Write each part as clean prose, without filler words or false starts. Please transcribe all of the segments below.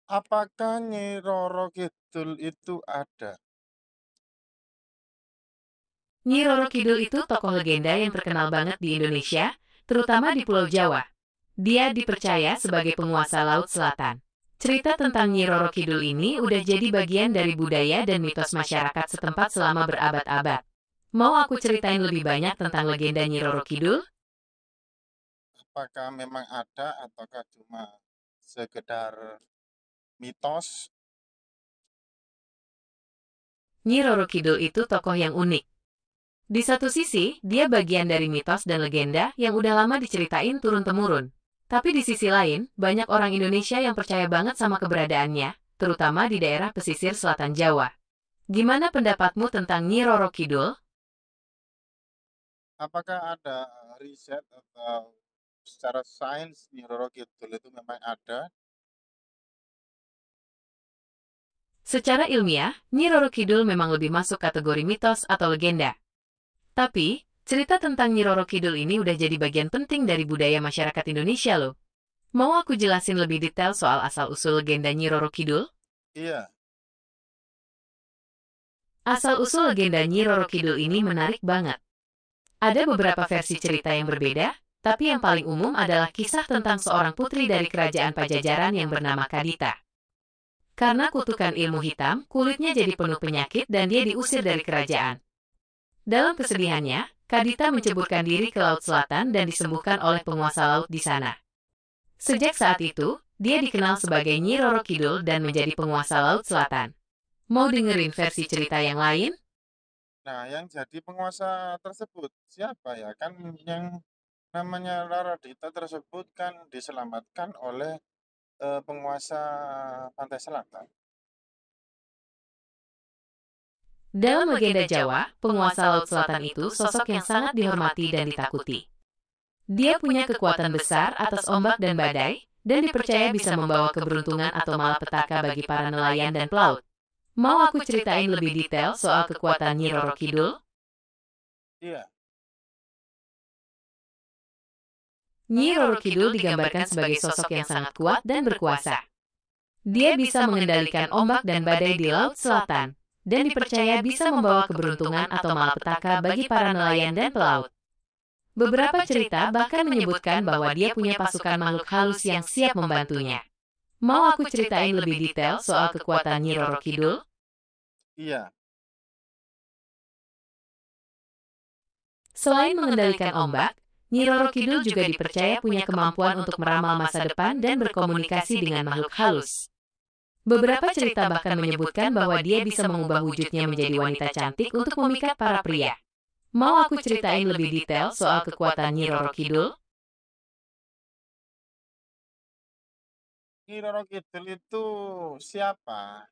Apakah Nyi Roro Kidul itu ada? Nyi Roro Kidul itu tokoh legenda yang terkenal banget di Indonesia, terutama di Pulau Jawa. Dia dipercaya sebagai penguasa Laut Selatan. Cerita tentang Nyi Roro Kidul ini udah jadi bagian dari budaya dan mitos masyarakat setempat selama berabad-abad. Mau aku ceritain lebih banyak tentang legenda Nyi Roro Kidul? Apakah memang ada ataukah cuma sekedar mitos? Nyi Roro Kidul itu tokoh yang unik. Di satu sisi, dia bagian dari mitos dan legenda yang udah lama diceritain turun-temurun. Tapi di sisi lain, banyak orang Indonesia yang percaya banget sama keberadaannya, terutama di daerah pesisir selatan Jawa. Gimana pendapatmu tentang Nyi Roro Kidul? Apakah ada riset atau secara sains Nyi Roro Kidul itu memang ada? Secara ilmiah, Nyi Roro Kidul memang lebih masuk kategori mitos atau legenda. Tapi, cerita tentang Nyi Roro Kidul ini udah jadi bagian penting dari budaya masyarakat Indonesia loh. Mau aku jelasin lebih detail soal asal-usul legenda Nyi Roro Kidul? Iya, Asal-usul legenda Nyi Roro Kidul ini menarik banget. Ada beberapa versi cerita yang berbeda, tapi yang paling umum adalah kisah tentang seorang putri dari kerajaan Pajajaran yang bernama Kadita. Karena kutukan ilmu hitam, kulitnya jadi penuh penyakit dan dia diusir dari kerajaan. Dalam kesedihannya, Kadita menceburkan diri ke Laut Selatan dan disembuhkan oleh penguasa laut di sana. Sejak saat itu, dia dikenal sebagai Nyi Roro Kidul dan menjadi penguasa Laut Selatan. Mau dengerin versi cerita yang lain? nah yang jadi penguasa tersebut siapa ya? Kan yang namanya Laradita tersebut kan diselamatkan oleh penguasa Pantai Selatan. Dalam legenda Jawa, penguasa Laut Selatan itu sosok yang sangat dihormati dan ditakuti. Dia punya kekuatan besar atas ombak dan badai, dan dipercaya bisa membawa keberuntungan atau malapetaka bagi para nelayan dan pelaut. Mau aku ceritain lebih detail soal kekuatan Nyi Roro Kidul? Iya, Nyi Roro Kidul digambarkan sebagai sosok yang sangat kuat dan berkuasa. Dia bisa mengendalikan ombak dan badai di Laut Selatan, dan dipercaya bisa membawa keberuntungan atau malapetaka bagi para nelayan dan pelaut. Beberapa cerita bahkan menyebutkan bahwa dia punya pasukan makhluk halus yang siap membantunya. Mau aku ceritain lebih detail soal kekuatan Nyi Roro Kidul? iya. Selain mengendalikan ombak, Nyi Roro Kidul juga dipercaya punya kemampuan untuk meramal masa depan dan berkomunikasi dengan makhluk halus. Beberapa cerita bahkan menyebutkan bahwa dia bisa mengubah wujudnya menjadi wanita cantik untuk memikat para pria. Mau aku ceritain lebih detail soal kekuatan Nyi Roro Kidul? Nyi Roro Kidul itu siapa?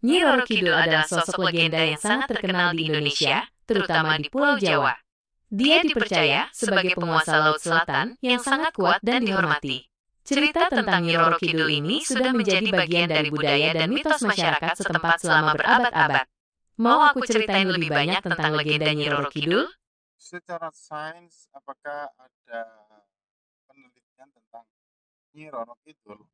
Nyi Roro Kidul adalah sosok legenda yang sangat terkenal di Indonesia, terutama di Pulau Jawa. Dia dipercaya sebagai penguasa Laut Selatan yang sangat kuat dan dihormati. Cerita tentang Nyi Roro Kidul ini sudah menjadi bagian dari budaya dan mitos masyarakat setempat selama berabad-abad. Mau aku ceritain lebih banyak tentang legenda Nyi Roro Kidul? Secara sains, apakah ada penelitian tentang Nyi Roro Kidul?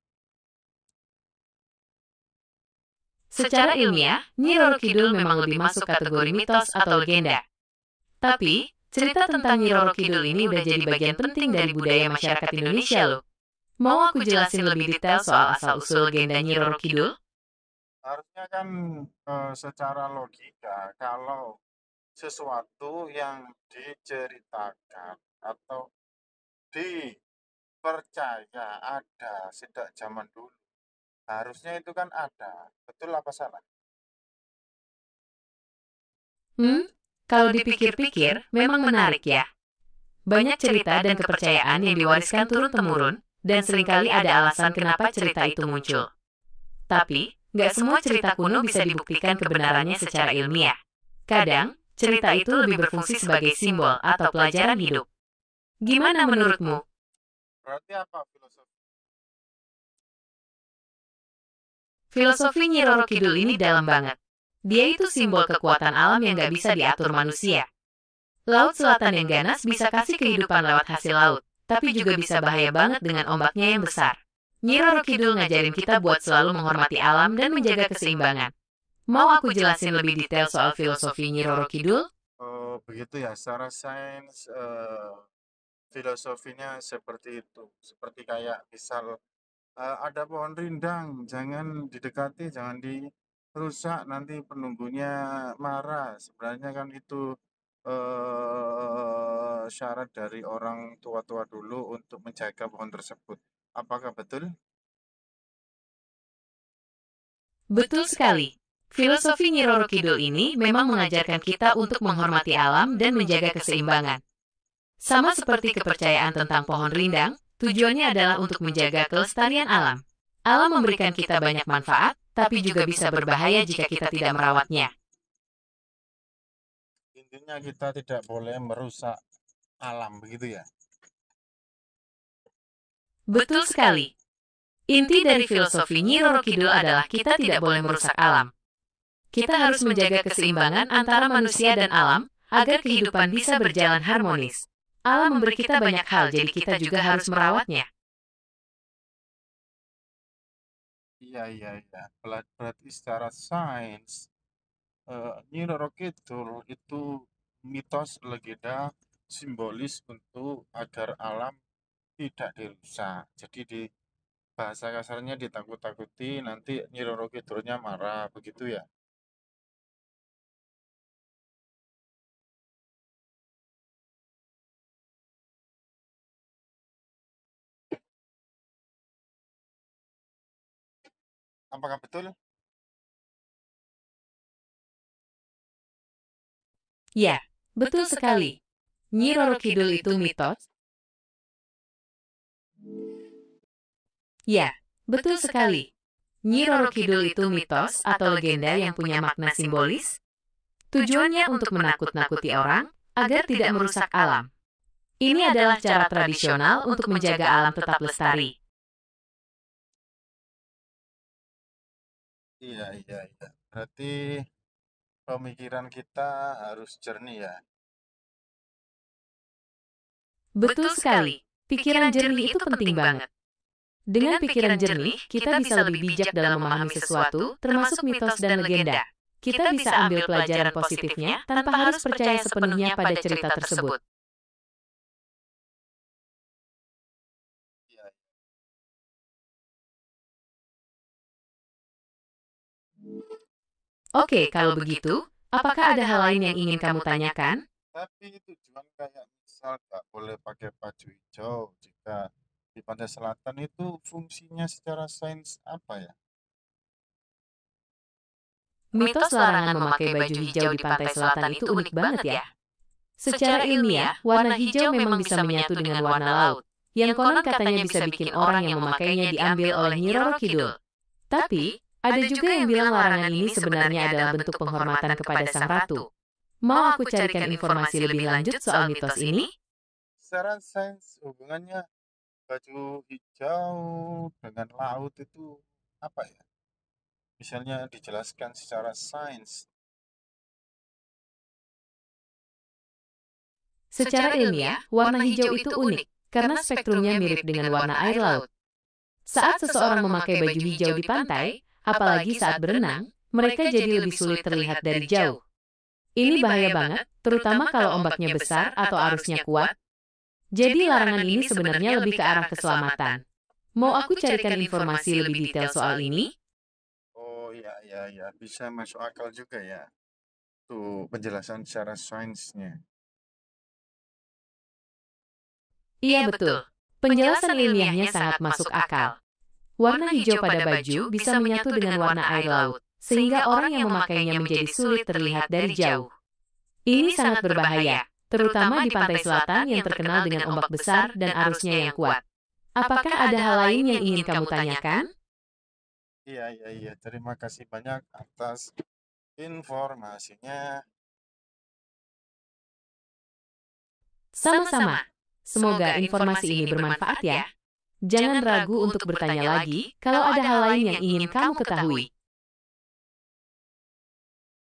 Secara ilmiah, Nyi Roro Kidul memang lebih masuk kategori mitos atau legenda. Tapi, cerita tentang Nyi Roro Kidul ini udah jadi bagian penting dari budaya masyarakat Indonesia loh. Mau aku jelasin lebih detail soal asal-usul legenda Nyi Roro Kidul? Harusnya kan secara logika, kalau sesuatu yang diceritakan atau dipercaya ada sejak zaman dulu, harusnya itu kan ada. Betul apa salah? Hmm, kalau dipikir-pikir, memang menarik ya. Banyak cerita dan kepercayaan yang diwariskan turun-temurun, dan seringkali ada alasan kenapa cerita itu muncul. Tapi, nggak semua cerita kuno bisa dibuktikan kebenarannya secara ilmiah. Kadang, cerita itu lebih berfungsi sebagai simbol atau pelajaran hidup. Gimana menurutmu? Berarti apa filosofi? Filosofi Nyi Roro Kidul ini dalam banget. Dia itu simbol kekuatan alam yang nggak bisa diatur manusia. Laut selatan yang ganas bisa kasih kehidupan lewat hasil laut, tapi juga bisa bahaya banget dengan ombaknya yang besar. Nyi Roro Kidul ngajarin kita buat selalu menghormati alam dan menjaga keseimbangan. Mau aku jelasin lebih detail soal filosofi Nyi Roro Kidul? Oh, begitu ya. Secara sains, filosofinya seperti itu. Seperti kayak misal ada pohon rindang, jangan didekati, jangan dirusak, nanti penunggunya marah. Sebenarnya kan itu syarat dari orang tua-tua dulu untuk menjaga pohon tersebut. Apakah betul? Betul sekali. Filosofi Nyi Roro Kidul ini memang mengajarkan kita untuk menghormati alam dan menjaga keseimbangan. Sama seperti kepercayaan tentang pohon rindang, tujuannya adalah untuk menjaga kelestarian alam. Alam memberikan kita banyak manfaat, tapi juga bisa berbahaya jika kita tidak merawatnya. Intinya kita tidak boleh merusak alam, begitu ya. Betul sekali. Inti dari filosofi Nyi Roro Kidul adalah kita tidak boleh merusak alam. Kita harus menjaga keseimbangan antara manusia dan alam, agar kehidupan bisa berjalan harmonis. Alam memberi kita banyak hal, jadi kita juga harus merawatnya. Iya, iya, iya. Berarti secara sains, Nyi Roro Kidul itu mitos legenda simbolis untuk agar alam tidak dirusak. Jadi di bahasa kasarnya ditakut-takuti, nanti Nyi Roro Kidulnya marah, begitu ya. Apakah betul? Ya, betul sekali. Nyi Roro Kidul itu mitos. Ya, betul sekali. Nyi Roro Kidul itu mitos atau legenda yang punya makna simbolis. Tujuannya untuk menakut-nakuti orang agar tidak merusak alam. Ini adalah cara tradisional untuk menjaga alam tetap lestari. Iya, iya, iya. Berarti pemikiran kita harus jernih ya. Betul sekali. Pikiran jernih itu penting banget. Dengan pikiran jernih, kita bisa lebih bijak dalam memahami sesuatu, termasuk mitos dan legenda. Kita bisa ambil pelajaran positifnya tanpa harus percaya sepenuhnya pada cerita tersebut. Iya. Oke, kalau begitu, apakah ada hal lain yang ingin kamu tanyakan? Tapi tujuan kayak misal nggak boleh pakai baju hijau jika di pantai selatan itu fungsinya secara sains apa ya? Mitos larangan memakai baju hijau di pantai selatan itu unik banget ya. Secara ilmiah, warna hijau memang bisa menyatu dengan warna laut, yang konon katanya bisa bikin orang yang memakainya diambil oleh Nyi Roro Kidul. Tapi, ada juga yang bilang larangan ini sebenarnya adalah bentuk penghormatan kepada sang ratu. Mau aku carikan informasi lebih lanjut soal mitos ini? Secara sains hubungannya baju hijau dengan laut itu apa ya? Misalnya dijelaskan secara sains. Secara ilmiah, warna hijau itu unik, karena spektrumnya mirip dengan warna air laut. Saat seseorang memakai baju hijau di pantai, apalagi saat berenang, mereka jadi lebih sulit terlihat dari jauh. Ini bahaya banget, terutama kalau ombaknya besar atau arusnya kuat. Jadi larangan ini sebenarnya lebih ke arah keselamatan. Mau aku carikan informasi lebih detail soal ini? Oh iya, iya, iya, bisa masuk akal juga ya. Tuh penjelasan secara sainsnya. Iya betul. Penjelasan ilmiahnya sangat masuk akal. Warna hijau pada baju bisa menyatu dengan warna air laut, sehingga orang yang memakainya menjadi sulit terlihat dari jauh. Ini sangat berbahaya, terutama di pantai selatan yang terkenal dengan ombak besar dan arusnya yang kuat. Apakah ada hal lain yang ingin kamu tanyakan? Iya, iya, iya. Terima kasih banyak atas informasinya. Sama-sama. Semoga informasi ini bermanfaat ya. Jangan ragu untuk bertanya lagi kalau ada hal lain yang ingin kamu ketahui.